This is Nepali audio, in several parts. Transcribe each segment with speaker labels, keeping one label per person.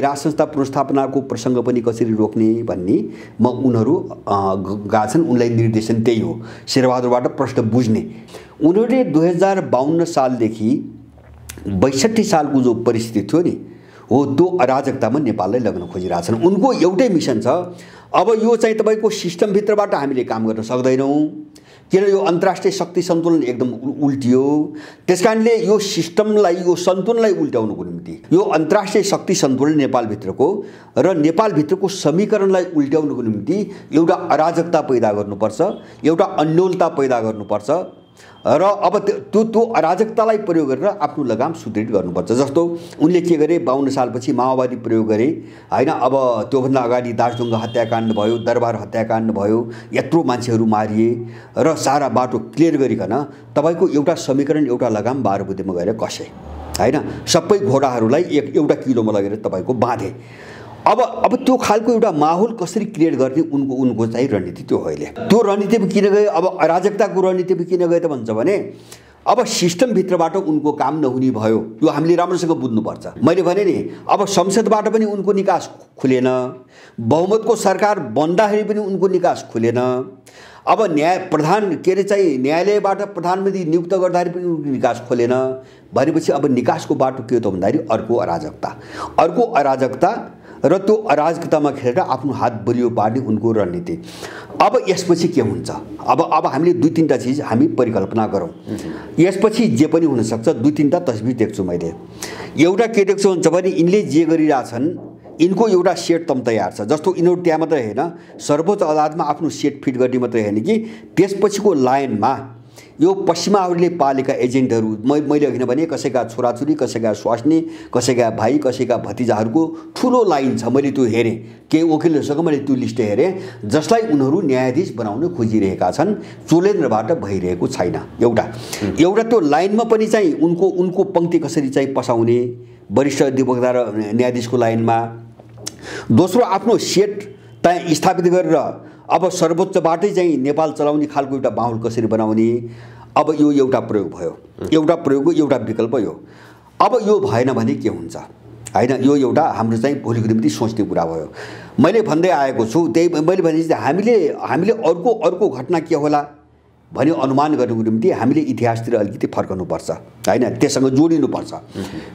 Speaker 1: राज संस्था पुनर्स्थापनाको प्रसङ्ग पनि कसरी रोक्ने भन्ने म उनीहरू गएका छन्। उनलाई निर्देशन त्यही हो, शेरबहादुरबाट प्रश्न बुझ्ने। उनीहरूले 2052 सालदेखि 62 सालको जो परिस्थिति थियो नि हो, त्यो अराजकतामा नेपाललाई लग्न खोजिरहेछन्। उनको एउटै मिसन छ, अब यो चाहिँ तपाईँको सिस्टमभित्रबाट हामीले काम गर्न सक्दैनौँ, किन यो अन्तर्राष्ट्रिय शक्ति सन्तुलन एकदम उल्टियो। त्यसकारणले यो सिस्टमलाई, यो सन्तुलनलाई उल्ट्याउनुको निम्ति यो अन्तर्राष्ट्रिय शक्ति सन्तुलन नेपालभित्रको र नेपालभित्रको समीकरणलाई उल्ट्याउनुको निम्ति एउटा अराजकता पैदा गर्नुपर्छ, एउटा अन्योलता पैदा गर्नुपर्छ र अब त्यो अराजकतालाई प्रयोग गरेर आफ्नो लगाम सुदृढ गर्नुपर्छ। जस्तो उनले के गरे, 52 सालपछि माओवादी प्रयोग गरे हैन। अब त्योभन्दा अगाडि दार्चुङ हत्याकाण्ड भयो, दरबार हत्याकाण्ड भयो, यत्रो मान्छेहरू मारिए र सारा बाटो क्लियर गरिकन तपाईको एउटा समीकरण, एउटा लगाम 12 बुँदेमा गएर कसे हैन। सबै घोडाहरूलाई एउटा किलोमा लगेर तपाईको बाँधे। अब त्यो खालको एउटा माहौल कसरी क्रिएट गर्ने उनको चाहिँ रणनीति त्यो अहिले। त्यो रणनीति किन गयो, अब अराजकताको रणनीति किन गयो त भन्छ भने अब सिस्टमभित्रबाट उनको काम नहुने भयो। यो हामीले राम्रोसँग बुझ्नुपर्छ। मैले भने नि, अब संसदबाट पनि उनको निकास खुलेन, बहुमतको सरकार बन्दाखेरि पनि उनको निकास खुलेन, अब न्यायालयबाट प्रधानमन्त्री नियुक्त गर्दाखेरि पनि उनको निकास खोलेन भनेपछि अब निकासको बाटो के हो त भन्दाखेरि अर्को अराजकता र त्यो अराजकतामा खेलेर आफ्नो हात बलियो पार्ने उनको रणनीति। अब यसपछि के हुन्छ, अब हामीले 2-3टा चिज हामी परिकल्पना गरौँ। यसपछि जे पनि हुनसक्छ। 2-3टा तस्बिर देख्छु मैले। एउटा के देख्छु भन्छ भने यिनले जे गरिरहेछन् यिनको एउटा सेट तम तयार छ। जस्तो यिनीहरू त्यहाँ मात्रै होइन, सर्वोच्च अदालतमा आफ्नो सेट फिट गर्ने मात्रै होइन कि त्यसपछिको लाइनमा यो पश्चिमाहरूले पालेका एजेन्टहरू, मैले अघि भने कसैका छोराछोरी, कसैका स्वास्नी, कसैका भाइ, कसैका भतिजाहरूको ठुलो लाइन छ। मैले त्यो हेरेँ, केही वकिलहरूसँग मैले त्यो लिस्ट हेरेँ, जसलाई उनीहरू न्यायाधीश बनाउन खोजिरहेका छन्। चोलेन्द्रबाट भइरहेको छैन। एउटा त्यो लाइनमा पनि चाहिँ उनको पङ्क्ति कसरी चाहिँ पसाउने, वरिष्ठ अधिवक्ता र न्यायाधीशको लाइनमा। दोस्रो, आफ्नो सेट त्यहाँ स्थापित गरेर अब सर्वोच्चबाटै चाहिँ नेपाल चलाउने खालको एउटा माहौल कसरी बनाउने। अब यो एउटा प्रयोग भयो, एउटा प्रयोगको एउटा विकल्प यो। अब यो भएन भने के हुन्छ हैन, यो एउटा हाम्रो चाहिँ भोलिको निम्ति सोच्ने कुरा भयो। मैले भन्दै आएको छु, त्यही मैले भने हामीले अर्को घटना के होला भने अनुमान गर्नुको निम्ति हामीले इतिहासतिर अलिकति फर्कनुपर्छ हैन, त्यससँग जोडिनुपर्छ।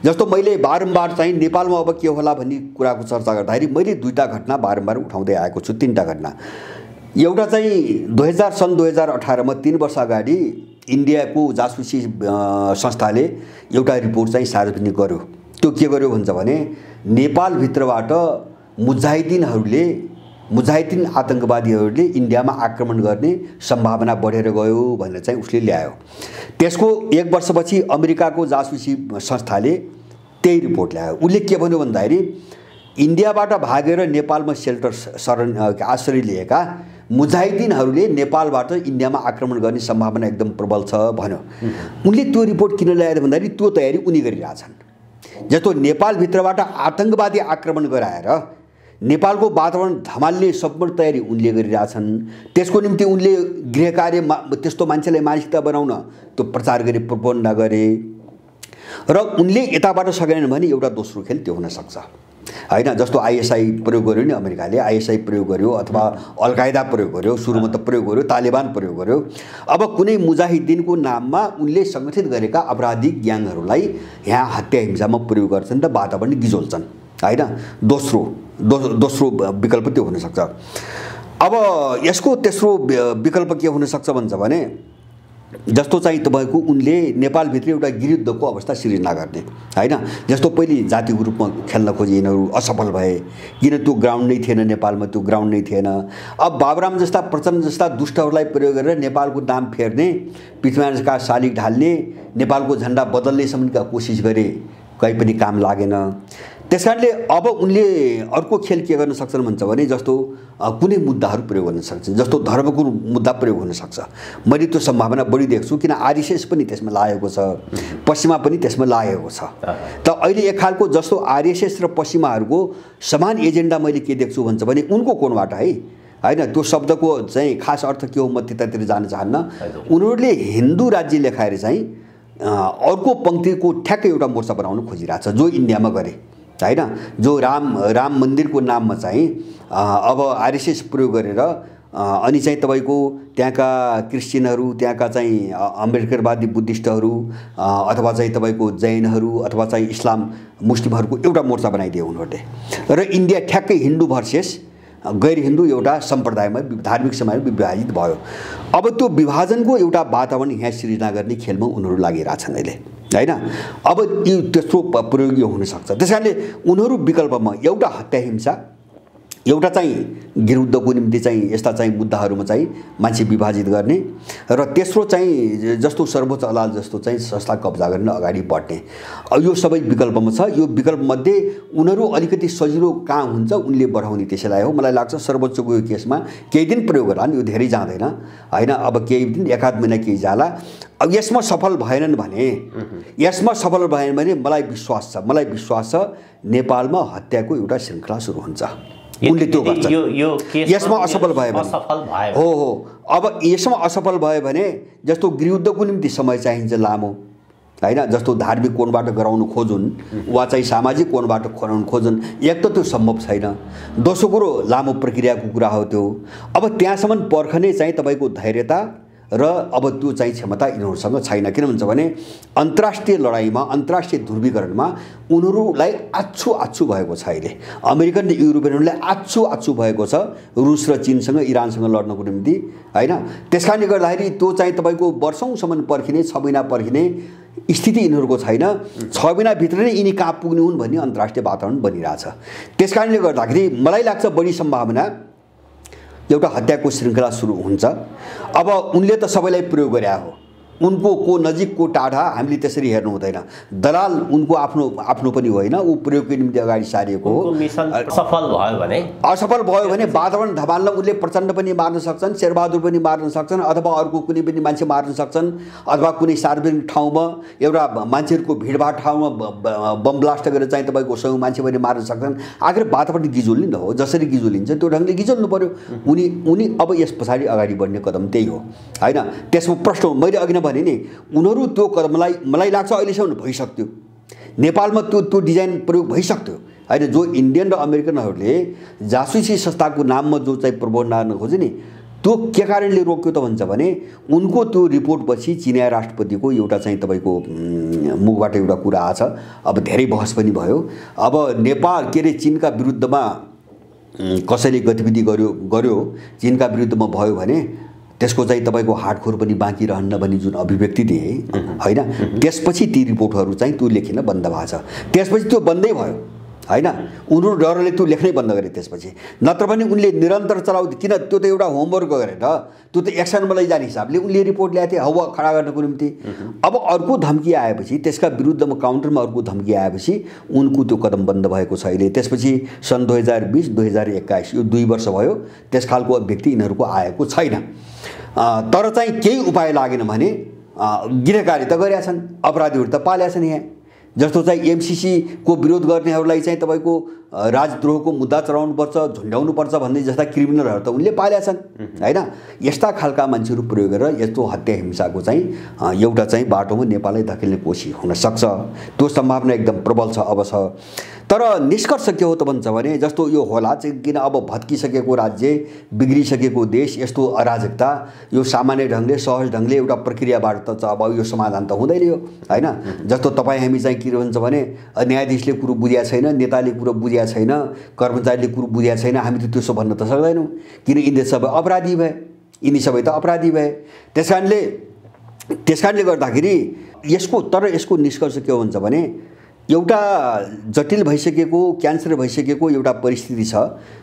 Speaker 1: जस्तो मैले बारम्बार चाहिँ नेपालमा अब के होला भन्ने कुराको चर्चा गर्दाखेरि मैले 2टा घटना बारम्बार उठाउँदै आएको छु, 3टा घटना। एउटा चाहिँ 2018 मा 3 वर्ष अगाडि इन्डियाको जासुसी संस्थाले एउटा रिपोर्ट चाहिँ सार्वजनिक गर्यो। त्यो के गर्यो भन्छ भने नेपालभित्रबाट मुजाहिदिन आतंकवादीहरूले इन्डियामा आक्रमण गर्ने सम्भावना बढेर गयो भनेर चाहिँ उसले ल्यायो। त्यसको 1 वर्षपछि अमेरिकाको जासुसी संस्थाले त्यही रिपोर्ट ल्यायो। उसले के भन्यो भन्दाखेरि इन्डियाबाट भागेर नेपालमा आश्रय लिएका मुजाहिदिनहरूले नेपालबाट इन्डियामा आक्रमण गर्ने सम्भावना एकदम प्रबल छ भन्यो। उनले त्यो रिपोर्ट किन ल्याएर भन्दाखेरि त्यो तयारी उनी गरिरहेछन्। जस्तो नेपालभित्रबाट आतंकवादी आक्रमण गराएर नेपालको वातावरण धमाल्ने सम्पूर्ण तयारी उनले गरिरहेछन्। त्यसको निम्ति उनले गृह कार्य त्यस्तो मान्छेलाई मानसिकता बनाउन त्यो प्रचार गरे, प्रोपगन्डा गरे र उनले यताबाट सकेनन् भने एउटा दोस्रो खेल त्यो हुन सक्छ हैन। जस्तो आइएसआई प्रयोग गर्यो नि, अमेरिकाले आइएसआई प्रयोग गर्यो अथवा अल कायदा प्रयोग गर्यो, सुरुमा त प्रयोग गर्यो, तालिबान प्रयोग गर्यो। अब कुनै मुजाहिदिनको नाममा उनले सङ्गठित गरेका आपराधिक ग्याङहरूलाई यहाँ हत्या हिंसामा प्रयोग गर्छन् र वातावरण गिजोल्छन् हैन। दोस्रो विकल्प त्यो हुन सक्छ। अब यसको तेस्रो विकल्प के हुन सक्छ भन्छ भने जस्तो चाहिँ तपाईको उनले नेपालभित्र एउटा गिरिद्धको अवस्था सिर्जना गर्ने हैन। जस्तो पहिले जातिको रूपमा खेल्न खोजे, यिनीहरू असफल भए, किन त्यो ग्राउन्ड नै थिएन नेपालमा, त्यो ग्राउन्ड नै थिएन। अब बाबुराम जस्ता, प्रचण्ड जस्ता दुष्टहरूलाई प्रयोग गरेर नेपालको नाम फेर्ने, पृथ्वीनारायणका शालिग ढाल्ने, नेपालको झन्डा बदल्नेसम्मका कोसिस गरे, कहीँ पनि काम लागेन। त्यसकारणले अब उनले अर्को खेल के गर्न सक्छन् भन्छ भने जस्तो कुनै मुद्दाहरू प्रयोग गर्न सक्छन्, जस्तो धर्मको मुद्दा प्रयोग हुन सक्छ। मैले त्यो सम्भावना बढी देख्छु, किन आरएसएस पनि त्यसमा लागेको छ, पश्चिमा पनि त्यसमा लागेको छ। त अहिले एक खालको जस्तो आरएसएस र पश्चिमाहरूको समान एजेन्डा मैले के देख्छु भन्छ भने उनको कोणबाट हैन, त्यो शब्दको चाहिँ खास अर्थ के हो म त्यतातिर जान चाहन्न। उनीहरूले हिन्दू राज्य लेखाएर चाहिँ अर्को पङ्क्तिको ठ्याक्कै एउटा मोर्चा बनाउन खोजिरहेछ, जो इन्डियामा गरे हैन, जो राम मन्दिरको नाममा चाहिँ अब आरएसएस प्रयोग गरेर अनि चाहिँ तपाईँको त्यहाँका क्रिस्चियनहरू, त्यहाँका चाहिँ अम्बेडकरवादी बुद्धिस्टहरू अथवा चाहिँ तपाईँको जैनहरू अथवा चाहिँ इस्लाम मुस्लिमहरूको एउटा मोर्चा बनाइदियो उनीहरूले। र इन्डिया ठ्याक्कै हिन्दू भर्सेस गैर हिन्दू एउटा सम्प्रदायमा धार्मिक समाजमा विभाजित भयो। अब त्यो विभाजनको एउटा वातावरण यहाँ सृजना गर्ने खेलमा उनीहरू लागिरहेछन् अहिले हैन। अब यो त्यस्तो प्रयोगी हुनसक्छ। त्यस कारणले उनीहरू विकल्पमा एउटा हत्या हिंसा, एउटा चाहिँ गिरुद्धको निम्ति चाहिँ यस्ता चाहिँ मुद्दाहरूमा चाहिँ मान्छे विभाजित गर्ने र तेस्रो चाहिँ जस्तो सर्वोच्च अदालत जस्तो चाहिँ संस्था कब्जा गर्न अगाडि बढ्ने, यो सबै विकल्पमा छ। यो विकल्पमध्ये उनीहरू अलिकति सजिलो कहाँ हुन्छ उनले बढाउने त्यसैलाई हो। मलाई लाग्छ सर्वोच्चको यो केसमा केही दिन प्रयोग होला नि, यो धेरै जाँदैन हैन। अब केही दिन एकाध महिना केही जाला। अब यसमा सफल भएनन् भने मलाई विश्वास छ नेपालमा हत्याको एउटा श्रृङ्खला सुरु हुन्छ। उनले त्यो गर्छ। यसमा असफल भयो भने हो। अब यसमा असफल भयो भने जस्तो गृहयुद्धको निम्ति समय चाहिन्छ लामो हैन, जस्तो धार्मिक कोणबाट गराउनु खोजुन् वा चाहिँ सामाजिक कोणबाट गराउनु खोजुन्, एक त त्यो सम्भव छैन। दोस्रो कुरो लामो प्रक्रियाको कुरा हो त्यो। अब त्यहाँसम्म पर्खने चाहिँ तपाईँको धैर्यता र अब त्यो चाहिँ क्षमता यिनीहरूसँग छैन। किन भन्छ भने अन्तर्राष्ट्रिय लडाइँमा, अन्तर्राष्ट्रिय ध्रुवीकरणमा उनीहरूलाई आच्छु भएको छ अहिले। अमेरिकन र युरोपियनहरूलाई आच्छु भएको छ रुस र चीनसँग, इरानसँग लड्नको निम्ति हैन। त्यसकारणले गर्दाखेरि त्यो चाहिँ तपाईँको वर्षौँसम्म पर्खिने, 6 महिना पर्खिने स्थिति यिनीहरूको छैन। 6 महिनाभित्र नै यिनी कहाँ पुग्ने हुन् भन्ने अन्तर्राष्ट्रिय वातावरण बनिरहेछ। त्यसकारणले गर्दाखेरि मलाई लाग्छ बढी सम्भावना एउटा हत्याको श्रृङ्खला सुरु हुन्छ। अब उनले त सबैलाई प्रयोग गरे हो, उनको को नजिक को टाढा हामीले त्यसरी हेर्नु हुँदैन। दलाल उनको आफ्नो पनि होइन, ऊ प्रयोगको निम्ति अगाडि सारिएको हो।
Speaker 2: मिसन
Speaker 1: असफल भयो भने वातावरण धमाल्न उनले प्रचण्ड पनि मार्न सक्छन्, शेरबहादुर पनि मार्न सक्छन्, अथवा अर्को कुनै पनि मान्छे मार्न सक्छन्, अथवा कुनै सार्वजनिक ठाउँमा एउटा मान्छेहरूको भिडभाड ठाउँमा बम ब्लास्ट गरेर चाहिँ तपाईँको 100 मान्छे पनि मार्न सक्छन्। आखिर वातावरण गिजोल्ने न हो, जसरी गिजोलिन्छ त्यो ढङ्गले गिजोल्नु पर्यो। उनी अब यस पछाडि अगाडि बढ्ने कदम त्यही हो हैन। त्यसमा प्रश्न मैले अघि नै भने नि, उनीहरू त्यो कदमलाई मलाई लाग्छ अहिलेसम्म भइसक्थ्यो, नेपालमा त्यो डिजाइन प्रयोग भइसक्थ्यो हैन। जो इन्डियन र अमेरिकनहरूले जासुसी संस्थाको नाममा जो चाहिँ प्रबन्ध गर्न खोजे नि, त्यो के कारणले रोक्यो त भन्छ भने उनको त्यो रिपोर्टपछि चिनिया राष्ट्रपतिको एउटा चाहिँ तपाईँको मुखबाट एउटा कुरा आछ। अब धेरै बहस पनि भयो। अब नेपाल के अरे चीनका विरुद्धमा कसैले गतिविधि गर्यो चीनका विरुद्धमा भयो भने त्यसको चाहिँ तपाईँको हाडखोर पनि बाँकी रहन्न भन्ने जुन अभिव्यक्ति दिए हैन, त्यसपछि ती रिपोर्टहरू चाहिँ त्यो लेखिन बन्द भएको छ। त्यसपछि त्यो बन्दै भयो हैन। उनीहरू डरले त्यो लेख्नै बन्द गरे त्यसपछि। नत्र पनि उनले निरन्तर चलाउँदै, किन त्यो त एउटा होमवर्क गरेर त्यो त एक्सनमा लैजाने हिसाबले उनले रिपोर्ट ल्याएको थिए हावा खडा गर्नको निम्ति। अब अर्को धम्की आएपछि, त्यसका विरुद्धमा काउन्टरमा अर्को धम्की आएपछि उनको त्यो कदम बन्द भएको छ अहिले। त्यसपछि सन् 2020-2021 यो 2 वर्ष भयो, त्यस खालको अभिव्यक्ति यिनीहरूको आएको छैन। तर चाहिँ केही उपाय लागेन भने गिरफ्तारी त गरेका छन्, अपराधीहरू त पालेका छन् यहाँ। जस्तो चाहिँ एमसीसी को विरोध गर्नेहरूलाई चाहिँ तपाईँको राजद्रोहको मुद्दा चढाउनुपर्छ, झुन्ड्याउनुपर्छ भन्ने जस्ता क्रिमिनलहरू त उनले पालेका छन् हैन। यस्ता खालका मान्छेहरू प्रयोग गरेर यस्तो हत्या हिंसाको चाहिँ एउटा चाहिँ बाटोमा नेपाललाई धकेल्ने कोसिस हुनसक्छ। त्यो सम्भावना एकदम प्रबल छ अब छ। तर निष्कर्ष के हो त भन्छ भने जस्तो यो होला चाहिँ, किन अब भत्किसकेको राज्य, बिग्रिसकेको देश, यस्तो अराजकता यो सामान्य ढङ्गले सहज ढङ्गले एउटा प्रक्रियाबाट त अब यो समाधान त हुँदैन यो हैन। जस्तो तपाईँ हामी चाहिँ के भन्छ भने न्यायाधीशले कुरो बुझेको छैन, नेताले कुरो बुझेको छैन, कर्मचारीले कुरो बुझेको छैन, हामी त त्यसो भन्न त सक्दैनौँ। किन यिनी सबै अपराधी भए, यिनी सबै त अपराधी भए। त्यसकारणले गर्दाखेरि यसको निष्कर्ष के हो भन्छ भने एउटा जटिल भइसकेको, क्यान्सर भइसकेको एउटा परिस्थिति छ।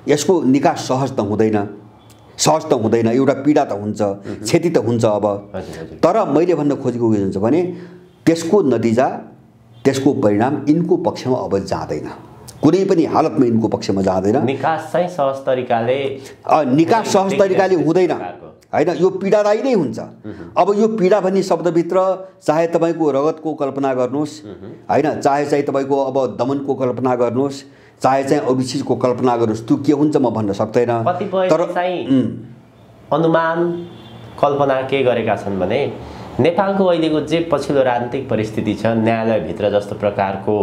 Speaker 1: यसको निकास सहज त हुँदैन, एउटा पीडा त हुन्छ, क्षति त हुन्छ अब। तर मैले भन्न खोजेको के हुन्छ भने त्यसको नतिजा, त्यसको परिणाम यिनको पक्षमा अब जाँदैन, कुनै पनि हालतमा यिनको पक्षमा जाँदैन।
Speaker 2: निकास सहज तरिकाले
Speaker 1: हुँदैन हैन। यो पीडादायी नै हुन्छ। अब यो पीडा भन्ने शब्दभित्र चाहे तपाईँको रगतको कल्पना गर्नुहोस् हैन, चाहे चाहिँ तपाईँको अब दमनको कल्पना गर्नुहोस्, चाहे चाहिँ अरू चिजको कल्पना गर्नुहोस्, त्यो के हुन्छ म भन्न सक्दैन।
Speaker 2: तर अनुमान कल्पना के गरेका छन् भने नेपालको अहिलेको जे पछिल्लो राजनीतिक परिस्थिति छ, न्यायालयभित्र जस्तो प्रकारको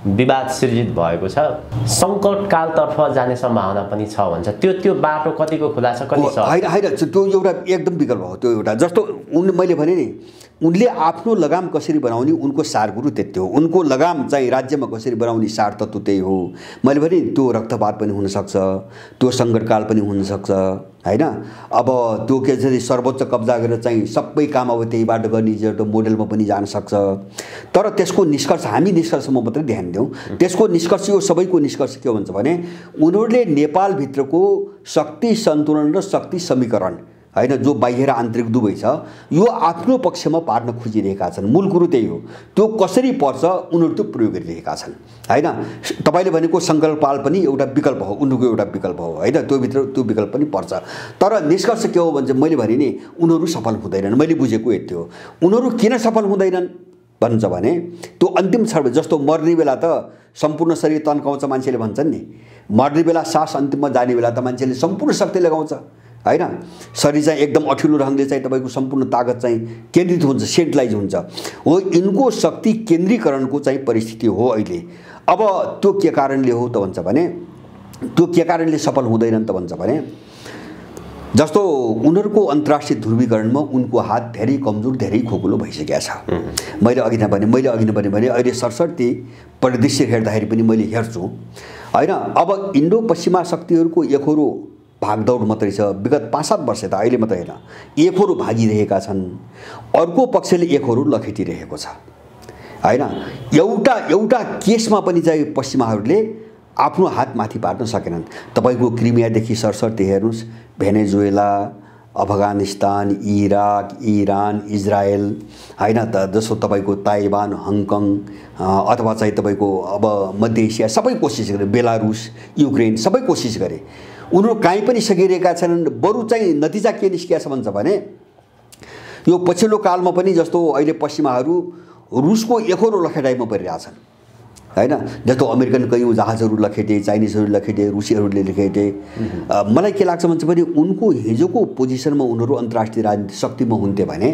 Speaker 2: विवाद सिर्जित भएको छ, सङ्कटकालतर्फ जाने सम्भावना पनि छ भन्छ। त्यो बाटो कतिको खुला छ, कति छ?
Speaker 1: होइन, त्यो एउटा एकदम विकल्प हो। त्यो एउटा जस्तो मैले भने नि, उनले आफ्नो लगाम कसरी बनाउने उनको सारगुरु त्यति हो। उनको लगाम चाहिँ राज्यमा कसरी बनाउने सार तत्त्व त्यही हो। मैले भने त्यो रक्तपात पनि हुनसक्छ, त्यो सङ्कटकाल पनि हुनसक्छ, होइन। अब त्यो के अरे सर्वोच्च कब्जा गरेर चाहिँ सबै काम अब त्यहीबाट गर्ने एउटा मोडेलमा पनि जान सक्छ। तर त्यसको निष्कर्ष हामी निष्कर्षमा मात्रै ध्यान दिउँ। त्यसको निष्कर्ष यो सबैको निष्कर्ष के भन्छ भने उनीहरूले नेपालभित्रको शक्ति सन्तुलन र शक्ति समीकरण, होइन, जो बाह्य र आन्तरिक दुवै छ, यो आफ्नो पक्षमा पार्न खोजिरहेका छन्। मूल कुरो त्यही हो। त्यो कसरी पर्छ उनीहरू त्यो प्रयोग गरिरहेका छन्, होइन। तपाईँले भनेको सङ्कल्पपाल पनि एउटा विकल्प हो, उनीहरूको एउटा विकल्प हो, होइन। त्योभित्र त्यो विकल्प पनि पर्छ। तर निष्कर्ष के हो भने मैले भने नि उनीहरू सफल हुँदैनन्। मैले बुझेको यति हो। उनीहरू किन सफल हुँदैनन् भन्छ भने त्यो अन्तिम क्षण, जस्तो मर्ने बेला त सम्पूर्ण शरीर तन्काउँछ मान्छेले भन्छन् नि, मर्ने बेला सास अन्तिममा जाने बेला त मान्छेले सम्पूर्ण शक्ति लगाउँछ, होइन। शरीर चाहिँ एकदम अठिलो ढङ्गले चाहिँ तपाईँको सम्पूर्ण ताकत चाहिँ केन्द्रित हुन्छ, सेन्ट्रलाइज हुन्छ। हो, यिनको शक्ति केन्द्रीकरणको चाहिँ परिस्थिति हो अहिले। अब त्यो के कारणले हो त भन्छ भने, त्यो के कारणले सफल हुँदैनन् त भन्छ भने जस्तो उनीहरूको अन्तर्राष्ट्रिय ध्रुवीकरणमा उनको हात धेरै कमजोर, धेरै खोकुलो भइसकेको छ। मैले अघि नै भने अहिले सरसर्ती परिदृश्य हेर्दाखेरि पनि मैले हेर्छु, होइन। अब इन्डो पश्चिमा शक्तिहरूको एकहोरो भागदौड मात्रै छ। विगत 5-7 वर्ष त अहिले मात्रै होइन, एकहोरो भागिरहेका छन्, अर्को पक्षले एकहोरो लखेटिरहेको छ, होइन। एउटा केसमा पनि चाहिँ पश्चिमाहरूले आफ्नो हात माथि पार्न सकेनन्। तपाईँको क्रिमियादेखि सरसर्ती हेर्नुहोस्, Venezuela, Afghanistan, Iraq, Iran, Israel, होइन त, जस्तो तपाईँको ताइवान, हङकङ, अथवा चाहिँ तपाईँको अब मध्य एसिया सबै कोसिस गरे, बेलारुस, युक्रेन सबै कोसिस गरे। उनीहरू काहीँ पनि सकिरहेका छैनन्। बरु चाहिँ नतिजा के निस्किएको छ भन्छ भने यो पछिल्लो कालमा पनि जस्तो अहिले पश्चिमाहरू रुसको एकहोरो लखेटाइमा परिरहेछन्, होइन। जस्तो अमेरिकन कयौँ जहाजहरू लखेटे, चाइनिजहरू लखेटे, रुसीहरूले लखेटे। मलाई के लाग्छ भन्छ भने उनको हिजोको पोजिसनमा उनीहरू अन्तर्राष्ट्रिय राजनीतिक शक्तिमा हुन्थे भने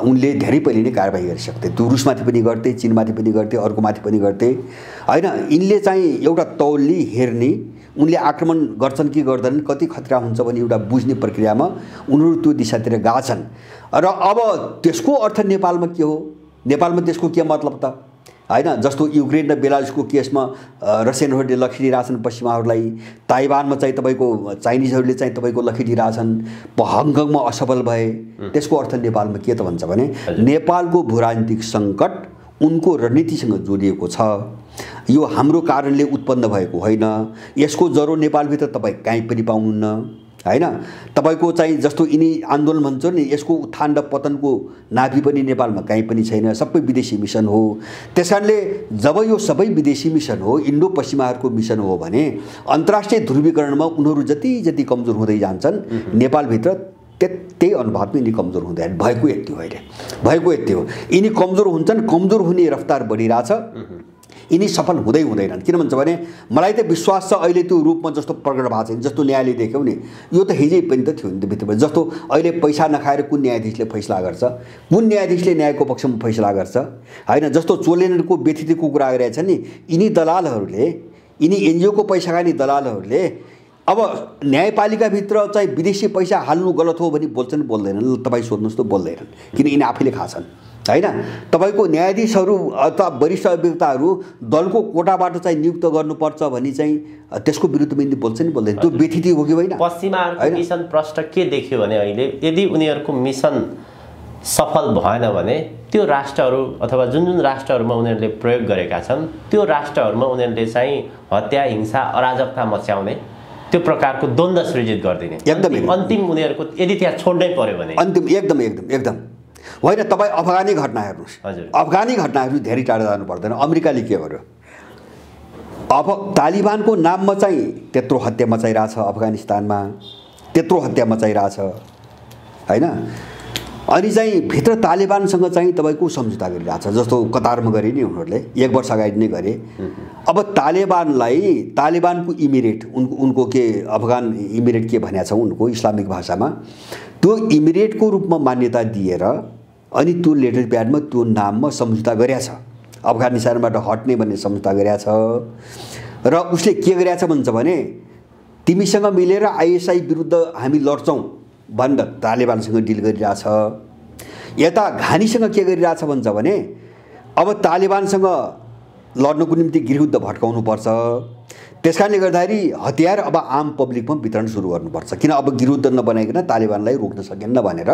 Speaker 1: उनले धेरै पहिले नै कारबाही गरिसक्थे। त्यो रुसमाथि पनि गर्थे, चीनमाथि पनि गर्थे, अर्कोमाथि पनि गर्थे, होइन। यिनले चाहिँ एउटा तौलले हेर्ने, उनले आक्रमण गर्छन् कि गर्दैनन्, कति खतरा हुन्छ भने एउटा बुझ्ने प्रक्रियामा उनीहरू त्यो दिशातिर गएका छन्। र अब त्यसको अर्थ नेपालमा के हो? नेपालमा त्यसको के मतलब त, होइन। जस्तो युक्रेन र बेलारुसको केसमा रसियनहरूले लखेटिरहेछन् पश्चिमाहरूलाई, ताइवानमा चाहिँ तपाईँको चाइनिजहरूले चाहिँ तपाईँको लखेटिरहेछन्, हङकङमा असफल भए। त्यसको अर्थ नेपालमा के त भन्छ भने नेपालको भूराजनीतिक सङ्कट उनको रणनीतिसँग जोडिएको छ। यो हाम्रो कारणले उत्पन्न भएको होइन। यसको जरो नेपालभित्र तपाईँ कहीँ पनि पाउनुहुन्न, होइन। तपाईँको चाहिँ जस्तो यिनी आन्दोलन भन्छ नि, यसको उत्थान र पतनको नाभि पनि नेपालमा कहीँ पनि छैन, सबै विदेशी मिसन हो। त्यस कारणले जब यो सबै विदेशी मिसन हो, इन्डो पश्चिमाहरूको मिसन हो भने अन्तर्राष्ट्रिय ध्रुवीकरणमा उनीहरू जति कमजोर हुँदै जान्छन्, नेपालभित्र त्यही अनुपातमा यिनी कमजोर हुँदै भएको यति हो। अहिले भएको यति हो। यिनी कमजोर हुन्छन्, कमजोर हुने रफ्तार बढिरहेछ, यिनी सफल हुँदैनन्। किन भन्छ भने मलाई त विश्वास छ अहिले त्यो रूपमा जस्तो प्रकट भएको छैन। जस्तो न्यायले देख्यौ नि, यो त हिजै पनि त थियो नि त भित्र। जस्तो अहिले पैसा नखाएर कुन न्यायाधीशले फैसला गर्छ, कुन न्यायाधीशले न्यायको पक्षमा फैसला गर्छ, होइन। जस्तो चोलेनको व्यतिथिको कुरा गरिरहेछ नि, यिनी दलालहरूले, यिनी एनजिओको पैसा खाने दलालहरूले अब न्यायपालिकाभित्र चाहिँ विदेशी पैसा हाल्नु गलत हो भने बोल्छन् बोल्दैनन्? तपाईँ सोध्नुहोस् त, बोल्दैनन्। किन यिनी आफैले खाछन्, होइन। तपाईँको न्यायाधीशहरू अथवा वरिष्ठ अभियन्ताहरू दलको कोटाबाट चाहिँ नियुक्त गर्नुपर्छ भने चाहिँ त्यसको विरुद्धमा यिनी बोल्छन् बोल्दैन? त्यो व्यतिथि हो कि होइन?
Speaker 2: पश्चिमाहरूको मिसन प्रष्ट के देख्यो भने अहिले यदि उनीहरूको मिसन सफल भएन भने त्यो राष्ट्रहरू अथवा जुन राष्ट्रहरूमा उनीहरूले प्रयोग गरेका छन् त्यो राष्ट्रहरूमा उनीहरूले चाहिँ हत्या, हिंसा, अराजकता मच्याउने त्यो प्रकारको द्वन्द्व सृजित गरिदिने। एकदम अन्तिम उनीहरूको यदि त्यहाँ छोड्नै पर्यो भने
Speaker 1: अन्तिम एकदम होइन। तपाईँ अफगानी घटना हेर्नुहोस्।
Speaker 2: हजुर,
Speaker 1: अफगानी घटनाहरू धेरै टाढा जानु पर्दैन। अमेरिकाले के गर्यो? अब तालिबानको नाममा चाहिँ त्यत्रो हत्या मचाइरहेछ, अफगानिस्तानमा त्यत्रो हत्या मचाइरहेछ, होइन। अनि चाहिँ भित्र तालिबानसँग चाहिँ तपाईँको सम्झौता गरिरहेछ। जस्तो कतारमा गरे नि उनीहरूले 1 वर्ष अगाडि नै गरे। अब तालिबानको इमिरेट उनको के अफगान इमिरेट के भनेको छ उनको इस्लामिक भाषामा, त्यो इमिरेटको रूपमा मान्यता दिएर अनि त्यो लेटर प्याडमा त्यो नाममा सम्झौता गरेछ। अफगानिस्तानबाट हट्ने भन्ने सम्झौता गरेको छ। र उसले के गरेको छ भन्छ भने तिमीसँग मिलेर आइएसआई विरुद्ध हामी लड्छौँ भनेर तालिबानसँग डिल गरिरहेछ। यता घानीसँग के गरिरहेछ भन्छ भने अब तालिबानसँग लड्नको निम्ति गृहयुद्ध भड्काउनुपर्छ, त्यस कारणले गर्दाखेरि हतियार अब आम पब्लिकमा वितरण सुरु गर्नुपर्छ, किन अब गृहयुद्ध नबनाइकन तालिबानलाई रोक्न सकिन्न भनेर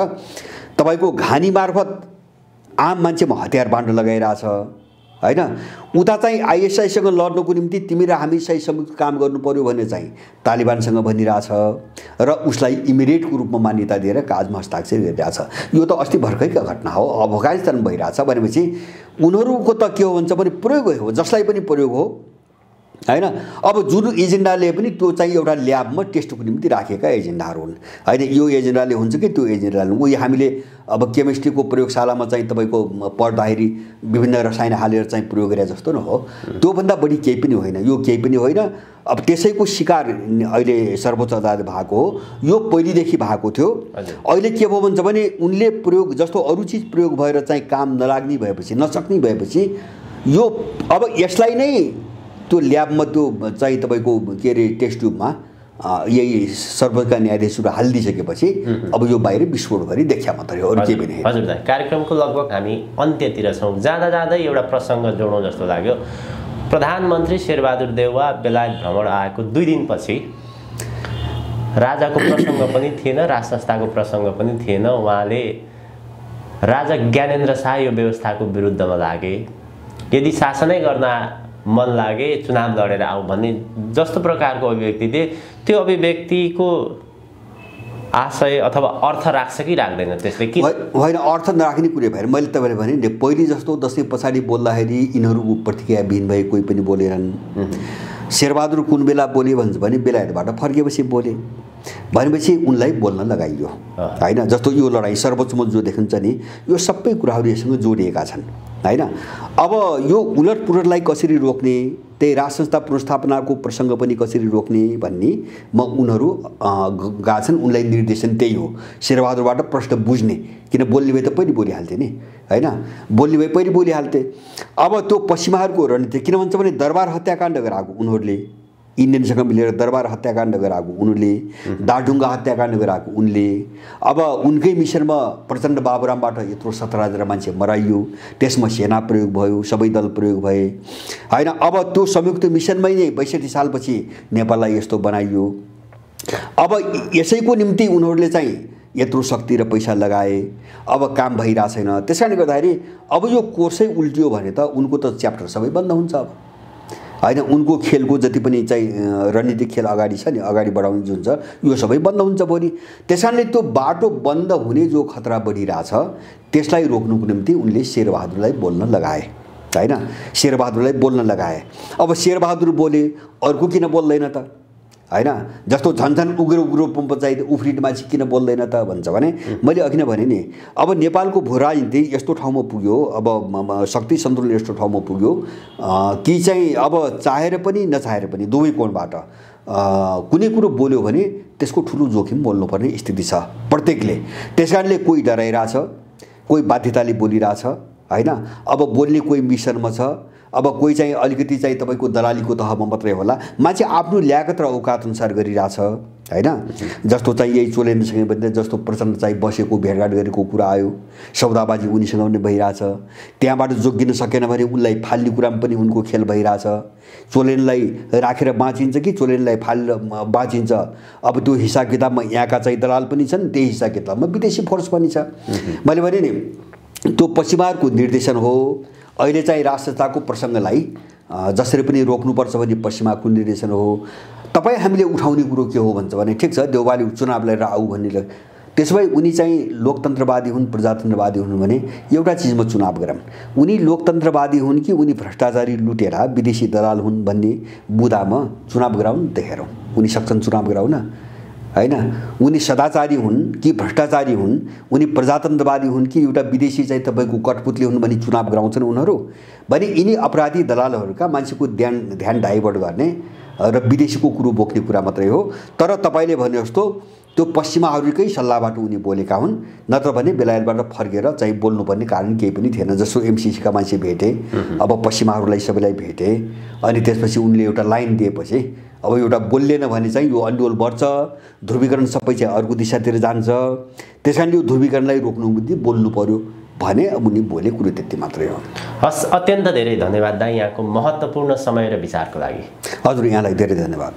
Speaker 1: तपाईँको घानी मार्फत आम मान्छेमा हतियार बाँड्न लगाइरहेछ होइन। उता चाहिँ आइएसआईसँग लड्नको निम्ति तिमी र हामी सही संयुक्त काम गर्नु पर्यो भने चाहिँ तालिबानसँग भनिरहेछ र उसलाई इमिडिएटको रूपमा मान्यता दिएर कागजमा हस्ताक्षर गरिरहेछ। यो त अस्ति भर्खरकै घटना हो। अफगानिस्तान भइरहेछ भनेपछि उनीहरूको त के हो भन्छ भने प्रयोग हो, जसलाई पनि प्रयोग हो होइन। अब जुन एजेन्डाले पनि त्यो चाहिँ एउटा ल्याबमा टेस्टको निम्ति राखेका एजेन्डाहरू हुन् होइन। यो एजेन्डाले हुन्छ कि त्यो एजेन्डाले उही हामीले अब केमिस्ट्रीको प्रयोगशालामा चाहिँ तपाईँको पढ्दाखेरि विभिन्न रसायन हालेर चाहिँ प्रयोग गरे जस्तो न हो, त्योभन्दा बढी केही पनि होइन। यो केही पनि होइन। अब त्यसैको शिकार अहिले सर्वोच्च अदालत भएको हो। यो पहिलेदेखि भएको थियो। अहिले के भयो भन्छ भने उनले प्रयोग जस्तो अरू चिज प्रयोग भएर चाहिँ काम नलाग्ने भएपछि, नसक्ने भएपछि यो अब यसलाई नै त्यो ल्याबमा त्यो चाहिँ तपाईँको के अरे टेस्ट ट्युबमा यही सर्वोच्च न्यायाधीशहरू हालिदिइसकेपछि अब यो बाहिर विस्फोट गरी देखिया मात्रै हो, अरू केही पनि होइन।
Speaker 2: हजुर दाइ, कार्यक्रमको लगभग हामी अन्त्यतिर छौँ। जाँदा जाँदै एउटा प्रसङ्ग जोडौँ जस्तो लाग्यो। प्रधानमन्त्री शेरबहादुर देउवा बेलायत भ्रमण आएको 2 दिनपछि राजाको प्रसङ्ग पनि थिएन, राज संस्थाको प्रसङ्ग पनि थिएन। उहाँले राजा ज्ञानेन्द्र शाह यो व्यवस्थाको विरुद्धमा लागे, यदि शासनै गर्न मन लागे चुनाव लडेर आऊ भन्ने जस्तो प्रकारको अभिव्यक्ति दिए। त्यो अभिव्यक्तिको आशय अथवा अर्थ राख्छ कि राख्दैन त्यसले? कि
Speaker 1: होइन, अर्थ नराख्ने कुरो भएर मैले तपाईँले भने नि पहिले जस्तो दसैँ पछाडि बोल्दाखेरि यिनीहरू प्रतिक्रियाविहीन भए, कोही पनि बोलेनन्। शेरबहादुर कुन बेला बोले भन्छ भने बेलायतबाट फर्केपछि बोले भनेपछि उनलाई बोल्न लगाइयो होइन। जस्तो यो लडाइँ सर्वोच्चमा जो देखिन्छ नि यो सबै कुराहरू यससँग जोडिएका छन् होइन। अब यो उलट पुलटलाई कसरी रोक्ने, त्यही राज संस्था पुनर्स्थापनाको प्रसङ्ग पनि कसरी रोक्ने भन्ने उनीहरू गएका छन्। उनलाई निर्देशन त्यही हो, शेरबहादुरबाट प्रश्न बुझ्ने, किन बोल्ने भए त पहिले बोलिहाल्थे नि होइन, बोल्ने भए पहिले बोलिहाल्थे। अब त्यो पश्चिमाहरूको रणनीति किन भन्छ भने दरबार हत्याकाण्ड गराएको उनीहरूले, इन्डियनसँग मिलेर दरबार हत्याकाण्ड गराएको उनले, दाडुङ्गा हत्याकाण्ड गराएको उनले। अब उनकै मिसनमा प्रचण्ड बाबुरामबाट यत्रो 17,000 मान्छे मराइयो, त्यसमा सेना प्रयोग भयो, सबै दल प्रयोग भए होइन। अब त्यो संयुक्त मिसनमै नै 62 सालपछि नेपाललाई यस्तो बनाइयो। अब यसैको निम्ति उनीहरूले चाहिँ यत्रो शक्ति र पैसा लगाए, अब काम भइरहेको छैन। त्यस कारणले गर्दाखेरि अब यो कोर्सै उल्टियो भने त उनको त च्याप्टर सबै बन्द हुन्छ अब होइन। उनको खेलको जति पनि चाहिँ रणनीतिक खेल अगाडि छ नि, अगाडि बढाउने जुन छ यो सबै बन्द हुन्छ भोलि। त्यस कारणले त्यो बाटो बन्द हुने जो खतरा बढिरहेछ त्यसलाई रोक्नुको निम्ति उनले शेरबहादुरलाई बोल्न लगाए होइन, शेरबहादुरलाई बोल्न लगाए। अब शेरबहादुर बोले, अर्को किन बोल्दैन त होइन। जस्तो झन्झन उग्रो पञ्चायत उफ्रिने मान्छे किन बोल्दैन त भन्छ भने मैले अघि नै भने नि अब नेपालको भू राजनीति यस्तो ठाउँमा पुग्यो, अब शक्ति सन्तुलन यस्तो ठाउँमा पुग्यो कि चाहिँ अब चाहेर पनि नचाहेर पनि दुवै कोणबाट कुनै कुरो बोल्यो भने त्यसको ठुलो जोखिम बोल्नुपर्ने स्थिति छ प्रत्येकले। त्यस कारणले कोही डराइरहेछ, कोही बाध्यताले बोलिरहेछ होइन। अब बोल्ने कोही मिसनमा छ, अब कोही चाहिँ अलिकति चाहिँ तपाईँको दलालीको तहमा मात्रै होला, मान्छे आफ्नो ल्याकत र औकात अनुसार गरिरहेछ होइन। जस्तो चाहिँ यही चोलेन्द्रसँग पनि जस्तो प्रचण्ड चाहिँ बसेको भेटघाट गरेको कुरा आयो, सौदाबाजी उनीसँग पनि भइरहेछ। त्यहाँबाट जोगिन सकेन भने उनलाई फाल्ने कुरामा पनि उनको खेल भइरहेछ। चोलेनलाई राखेर बाँचिन्छ कि चोलेनलाई फालेर बाँचिन्छ, अब त्यो हिसाब किताबमा यहाँका चाहिँ दलाल पनि छन्, त्यही हिसाब किताबमा विदेशी फोर्स पनि छ। मैले भने नि त्यो पश्चिमाहरूको निर्देशन हो। अहिले चाहिँ राज संस्थाको प्रसङ्गलाई जसरी पनि रोक्नुपर्छ भन्ने पश्चिमाको निर्देशन हो। तपाईँ हामीले उठाउने कुरो के हो भन्छ भने ठिक छ देउवाले चुनाव लिएर आऊ भन्ने, त्यसो भए उनी चाहिँ लोकतन्त्रवादी हुन् प्रजातन्त्रवादी हुन् भने एउटा चिजमा चुनाव गरौँ। उनी लोकतन्त्रवादी हुन् कि उनी भ्रष्टाचारी लुटेरा विदेशी दलाल हुन् भन्ने बुदामा चुनाव गराउन देखेरौँ। उनी सक्छन् चुनाव गराउन होइन। उनी सदाचारी हुन् कि भ्रष्टाचारी हुन्, उनी प्रजातन्त्रवादी हुन् कि एउटा विदेशी चाहिँ तपाईँको कठपुतली हुन् भने चुनाव गराउँछन् उनीहरू भने यिनी अपराधी दलालहरूका मान्छेको ध्यान डाइभर्ट गर्ने र विदेशीको कुरो बोक्ने कुरा मात्रै हो। तर तपाईँले भने जस्तो त्यो पश्चिमाहरूकै सल्लाहबाट उनी बोलेका हुन्, नत्र भने बेलायतबाट फर्केर चाहिँ बोल्नुपर्ने कारण केही पनि थिएन। जस्तो एमसिसीका मान्छे भेटे, अब पश्चिमाहरूलाई सबैलाई भेटे, अनि त्यसपछि उनले एउटा लाइन दिएपछि अब एउटा बोलिएन भने चाहिँ यो अन्डोल बढ्छ, ध्रुवीकरण सबै चाहिँ अर्को दिशातिर जान्छ, त्यस कारणले यो ध्रुवीकरणलाई रोक्नु निम्ति बोल्नु पर्यो भने उनी बोले, कुरो त्यति मात्रै हो।
Speaker 2: हस्, अत्यन्त धेरै धन्यवाद दाइ यहाँको महत्त्वपूर्ण समय र विचारको लागि।
Speaker 1: हजुर, यहाँलाई धेरै धन्यवाद।